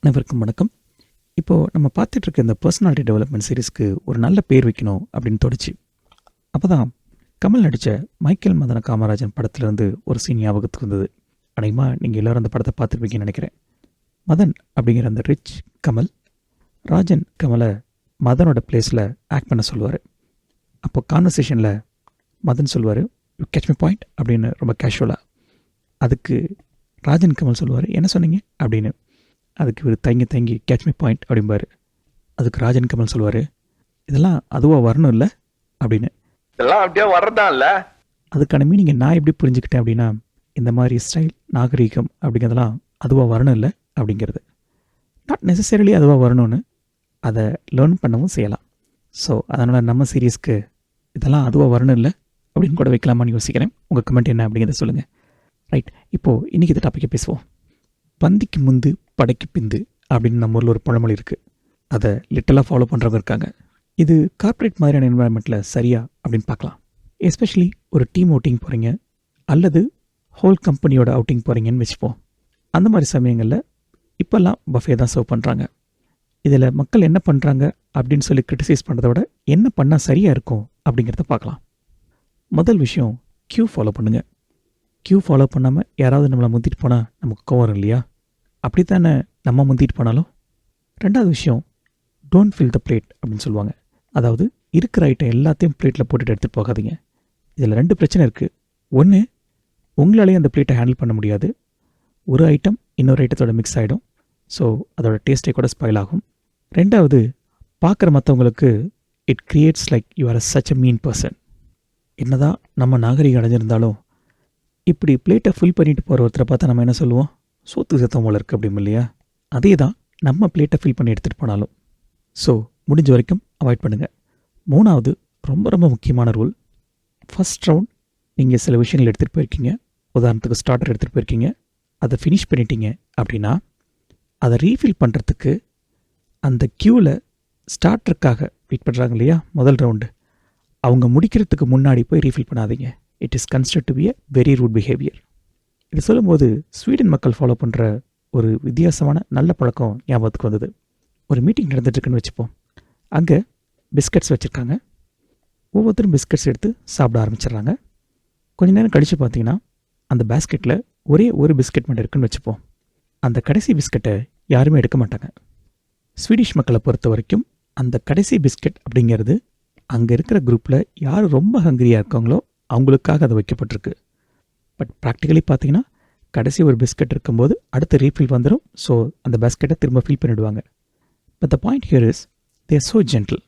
அனைவருக்கும் வணக்கம். இப்போது நம்ம பார்த்துட்ருக்க இந்த பர்சனாலிட்டி டெவலப்மெண்ட் சீரீஸ்க்கு ஒரு நல்ல பேர் வைக்கணும் அப்படின்னு தோணுச்சு. அப்போ தான் கமல் நடித்த மைக்கேல் மதன காமராஜன் படத்துலேருந்து ஒரு சீன் ஞாபகத்துக்கு வந்தது. அநேகமாக நீங்கள் எல்லோரும் அந்த படத்தை பார்த்துருப்பீங்கன்னு நினைக்கிறேன். மதன் அப்படிங்கிற அந்த ரிச் கமல் ராஜன் கமலை மதனோட பிளேஸில் ஆக்ட் பண்ண சொல்லுவார். அப்போ கான்வர்சேஷனில் மதன் சொல்லுவார், யூ கேட்ச் மை பாயிண்ட் அப்படின்னு ரொம்ப கேஷுவலாக. அதுக்கு ராஜன் கமல் சொல்லுவார், என்ன சொன்னீங்க அப்படின்னு. அதுக்கு இவர் தங்கி கேட்ச் மை பாயிண்ட் அப்படிம்பார். அதுக்கு ராஜன் கமல் சொல்லுவார், இதெல்லாம் அதுவாக வரணும் இல்லை அப்படின்னு. இதெல்லாம் அப்படியே வர்றதான் இல்லை. அதுக்கான மீனிங்கை நான் எப்படி புரிஞ்சுக்கிட்டேன் அப்படின்னா, இந்த மாதிரி ஸ்டைல் நாகரீகம் அப்படிங்கிறதெல்லாம் அதுவாக வரணும் இல்லை அப்படிங்கிறது. நாட் நெசசரிலி அதுவாக வரணும்னு அதை லேர்ன் பண்ணவும் செய்யலாம். ஸோ அதனால் நம்ம சீரீஸ்க்கு இதெல்லாம் அதுவாக வரணும் இல்லை அப்படின்னு கூட வைக்கலாமான்னு யோசிக்கிறேன். உங்கள் கமெண்ட் என்ன அப்படிங்கிறத சொல்லுங்கள். ரைட், இப்போது இன்றைக்கி இந்த டாப்பிக்கை பேசுவோம். பந்திக்கு முந்து படைக்கு பிந்து அப்படின்னு நம்ம ஊரில் ஒரு பழமொழி இருக்குது. அதை லிட்டலாக ஃபாலோ பண்ணுறவங்க இருக்காங்க. இது கார்ப்பரேட் மாதிரியான என்வாயன்மெண்ட்டில் சரியா அப்படின்னு பார்க்கலாம். எஸ்பெஷலி ஒரு டீம் அவுட்டிங் போகிறீங்க அல்லது ஹோல் கம்பெனியோட அவுட்டிங் போகிறீங்கன்னு வச்சுப்போம். அந்த மாதிரி சமயங்களில் இப்போல்லாம் பஃபே தான் சர்வ் பண்ணுறாங்க. இதில் மக்கள் என்ன பண்ணுறாங்க அப்படின்னு சொல்லி கிரிட்டிசைஸ் பண்ணுறத விட என்ன பண்ணால் சரியாக இருக்கும் அப்படிங்கிறத பார்க்கலாம். முதல் விஷயம், க்யூ ஃபாலோ பண்ணுங்கள். க்யூ ஃபாலோ பண்ணாமல் யாராவது நம்மளை முந்திட்டு போனால் நமக்கு கோவம் வரும் இல்லையா? அப்படி தானே நம்ம முந்திட்டு போனாலும். ரெண்டாவது விஷயம், டோன்ட் ஃபில் த பிளேட் அப்படின்னு சொல்லுவாங்க. அதாவது இருக்கிற ஐட்டம் எல்லாத்தையும் பிளேட்டில் போட்டுட்டு எடுத்துகிட்டு போகாதீங்க. இதில் ரெண்டு பிரச்சனை இருக்குது. ஒன்று, உங்களாலேயும் அந்த பிளேட்டை ஹேண்டில் பண்ண முடியாது. ஒரு ஐட்டம் இன்னொரு ஐட்டத்தோட மிக்ஸ் ஆகிடும். ஸோ அதோட டேஸ்ட்டே கூட ஸ்பாயில் ஆகும். ரெண்டாவது, பார்க்குற மற்றவங்களுக்கு it creates like you are such a mean person. என்னதான் நம்ம நாகரிகம் அடைஞ்சிருந்தாலும் இப்படி பிளேட்டை ஃபில் பண்ணிட்டு போகிற ஒருத்தரை பார்த்தா நம்ம என்ன சொல்லுவோம்? சோத்து சத்தம் போல இருக்குது அப்படியும் இல்லையா? அதே தான் நம்ம பிளேட்டை ஃபில் பண்ணி எடுத்துகிட்டு போனாலும். ஸோ முடிஞ்ச வரைக்கும் அவாய்ட் பண்ணுங்கள். மூணாவது, ரொம்ப ரொம்ப முக்கியமான ரூல். ஃபஸ்ட் ரவுண்ட் நீங்கள் சில விஷயங்கள் எடுத்துகிட்டு போயிருக்கீங்க. உதாரணத்துக்கு ஸ்டார்டர் எடுத்துகிட்டு போயிருக்கீங்க, அதை ஃபினிஷ் பண்ணிட்டீங்க அப்படின்னா அதை ரீஃபில் பண்ணுறதுக்கு அந்த க்யூவில் ஸ்டார்டருக்காக வெயிட் பண்ணுறாங்க இல்லையா முதல் ரவுண்டு, அவங்க முடிக்கிறதுக்கு முன்னாடி போய் ரீஃபில் பண்ணாதீங்க. It is considered to be a very rude behaviour. இது சொல்லும்போது ஸ்வீடன் மக்கள் ஃபாலோ பண்ணுற ஒரு வித்தியாசமான நல்ல பழக்கம் ஞாபகத்துக்கு வந்தது. ஒரு மீட்டிங் நடந்துட்டுருக்குன்னு வச்சுப்போம். அங்கே பிஸ்கட்ஸ் வச்சுருக்காங்க. ஒவ்வொருத்தரும் பிஸ்கட்ஸ் எடுத்து சாப்பிட ஆரம்பிச்சிடுறாங்க. கொஞ்சம் நேரம் கழித்து பார்த்தீங்கன்னா அந்த பேஸ்கெட்டில் ஒரே ஒரு பிஸ்கட் மட்டும் இருக்குன்னு வச்சுப்போம். அந்த கடைசி பிஸ்கட்டை யாருமே எடுக்க மாட்டாங்க. ஸ்வீடிஷ் மக்களை பொறுத்த வரைக்கும் அந்த கடைசி பிஸ்கட் அப்படிங்கிறது அங்கே இருக்கிற குரூப்பில் யார் ரொம்ப ஹங்கிரியாக இருக்காங்களோ அவங்களுக்காக அது வைக்கப்பட்டிருக்கு. பட் ப்ராக்டிக்கலி பார்த்தீங்கன்னா கடைசி ஒரு பிஸ்கட் இருக்கும்போது அடுத்த ரீஃபில் வந்துடும். ஸோ அந்த பேஸ்கெட்டை திரும்ப ஃபில் பண்ணிவிடுவாங்க. But the point here is they are so gentle.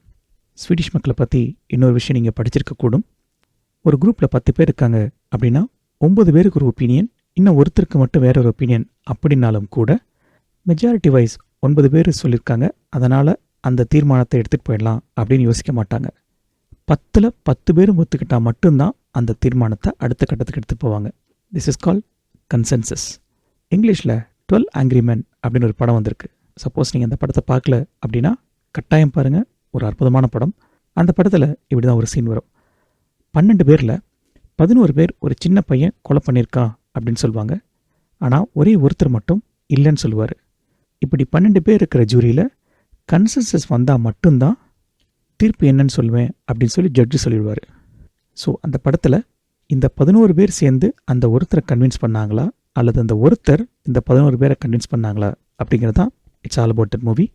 Swedish மக்களை பற்றி இன்னொரு விஷயம் நீங்கள் படிச்சிருக்கக்கூடும். ஒரு குரூப்பில் 10 பேர் இருக்காங்க அப்படின்னா 9 பேருக்கு ஒரு ஒப்பீனியன், இன்னும் ஒருத்தருக்கு மட்டும் வேற ஒரு ஒப்பீனியன் அப்படின்னாலும் கூட மெஜாரிட்டி வைஸ் 9 பேர் சொல்லியிருக்காங்க, அதனால் அந்த தீர்மானத்தை எடுத்துகிட்டு போயிடலாம் அப்படின்னு யோசிக்க மாட்டாங்க. 10ல் 10 பேரும் ஒத்துக்கிட்டால் மட்டும்தான் அந்த தீர்மானத்தை அடுத்த கட்டத்துக்கு எடுத்துகிட்டு போவாங்க. This is call consensus. இங்கிலீஷில் 12 Angry Men அப்படின்னு ஒரு படம் வந்திருக்கு. சப்போஸ் நீங்கள் அந்த படத்தை பார்க்கல அப்படின்னா கட்டாயம் பாருங்கள். ஒரு அற்புதமான படம். அந்த படத்தில் இப்படி தான் ஒரு சீன் வரும். 12 பேரில் 11 பேர் ஒரு சின்ன பையன் கொலை பண்ணியிருக்கான் அப்படின்னு சொல்லுவாங்க. ஆனால் ஒரே ஒருத்தர் மட்டும் இல்லைன்னு சொல்லுவார். இப்படி 12 பேர் இருக்கிற ஜூரியில் கன்சென்சஸ் வந்தால் மட்டும்தான் தீர்ப்பு என்னன்னு சொல்லுவேன் அப்படின்னு சொல்லி ஜட்ஜு சொல்லிடுவார். ஸோ அந்த படத்தில் இந்த 11 பேர் சேர்ந்து அந்த ஒருத்தரை கன்வின்ஸ் பண்ணாங்களா அல்லது அந்த ஒருத்தர் இந்த 11 பேரை கன்வின்ஸ் பண்ணாங்களா அப்படிங்கிறது தான் it's all about that movie.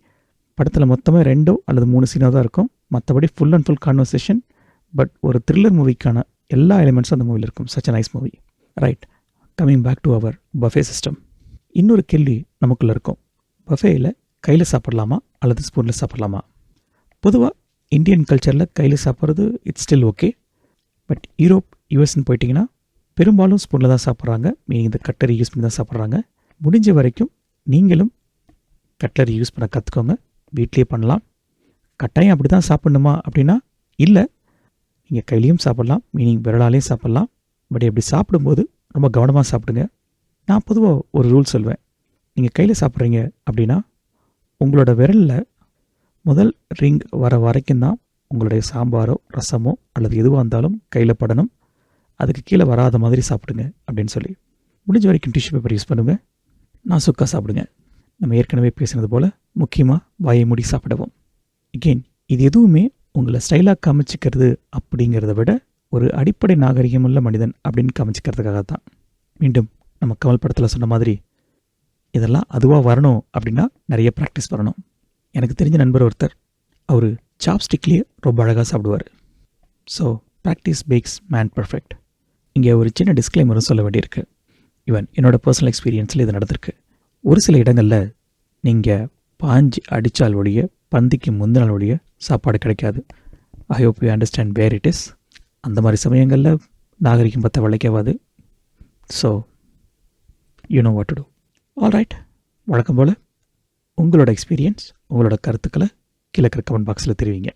படத்தில் மொத்தமாக 2 அல்லது 3 சீனாக தான் இருக்கும். மற்றபடி full and full conversation. But ஒரு த்ரில்லர் மூவிக்கான எல்லா எலிமெண்ட்ஸும் அந்த மூவியில் இருக்கும். Such a nice movie. Right, coming back to our buffet system. இன்னொரு கேள்வி நமக்குள்ளே இருக்கும். பஃபேயில் கையில் சாப்பிட்லாமா அல்லது ஸ்பூனில் சாப்பிட்லாமா? பொதுவாக இந்தியன் கல்ச்சரில் கையில் சாப்பிட்றது it's still okay. But Europe யூஎஸ்ன்னு போயிட்டிங்கன்னா பெரும்பாலும் ஸ்பூனில் தான் சாப்பிட்றாங்க. மீனிங் இந்த கட்டரி யூஸ் பண்ணி தான் சாப்பிட்றாங்க. முடிஞ்ச வரைக்கும் நீங்களும் கட்லரி யூஸ் பண்ண கற்றுக்கோங்க. வீட்லேயே பண்ணலாம். கட்டாயம் அப்படி தான் சாப்பிட்ணுமா அப்படின்னா இல்லை, நீங்கள் கையிலையும் சாப்பிட்லாம், மீனிங் விரலாலையும் சாப்பிட்லாம். பட் எப்படி சாப்பிடும்போது ரொம்ப கவனமாக சாப்பிடுங்க. நான் பொதுவாக ஒரு ரூல் சொல்வேன். நீங்கள் கையில் சாப்பிட்றீங்க அப்படின்னா உங்களோட விரலில் முதல் ரிங் வர வரைக்கும் தான் உங்களுடைய சாம்பாரோ ரசமோ அல்லது எதுவாக இருந்தாலும் கையில் படணும். அதுக்கு கீழே வராத மாதிரி சாப்பிடுங்க அப்படின்னு சொல்லி. முடிஞ்ச வரைக்கும் டிஷ்யூ பேப்பர் யூஸ் பண்ணுங்கள். நாசுக்காக சாப்பிடுங்க. நம்ம ஏற்கனவே பேசினது போல் முக்கியமாக வாயை மூடி சாப்பிடவும். அகெயின் இது எதுவுமே உங்களை ஸ்டைலாக காமிச்சிக்கிறது அப்படிங்கிறத விட ஒரு அடிப்படை நாகரிகமுள்ள மனிதன் அப்படின்னு காமிச்சிக்கிறதுக்காக தான். மீண்டும் நம்ம கமல் படத்தில் சொன்ன மாதிரி இதெல்லாம் அதுவாக வரணும் அப்படின்னா நிறைய ப்ராக்டிஸ் வரணும். எனக்கு தெரிஞ்ச நண்பர் ஒருத்தர், அவர் சாப்ஸ்டிக்லேயே ரொம்ப அழகாக சாப்பிடுவார். So practice makes man perfect. இங்கே ஒரு சின்ன டிஸ்க்ளைமரும் சொல்ல வேண்டியிருக்கு. ஈவன் என்னோடய பர்சனல் எக்ஸ்பீரியன்ஸில் இது நடந்திருக்கு. ஒரு சில இடங்களில் நீங்கள் பாஞ்சு அடித்தால் ஒழிய பந்திக்கு முந்தின நாள் ஒழிய சாப்பாடு கிடைக்காது. I hope you understand where it is. அந்த மாதிரி சமயங்களில் நாகரிகம் பற்ற விளைக்காது. So you know what to do. Alright, வழக்கம் போல் உங்களோட எக்ஸ்பீரியன்ஸ், உங்களோட கருத்துக்களை கீழே கமெண்ட் பாக்ஸில் தெரிவிங்க.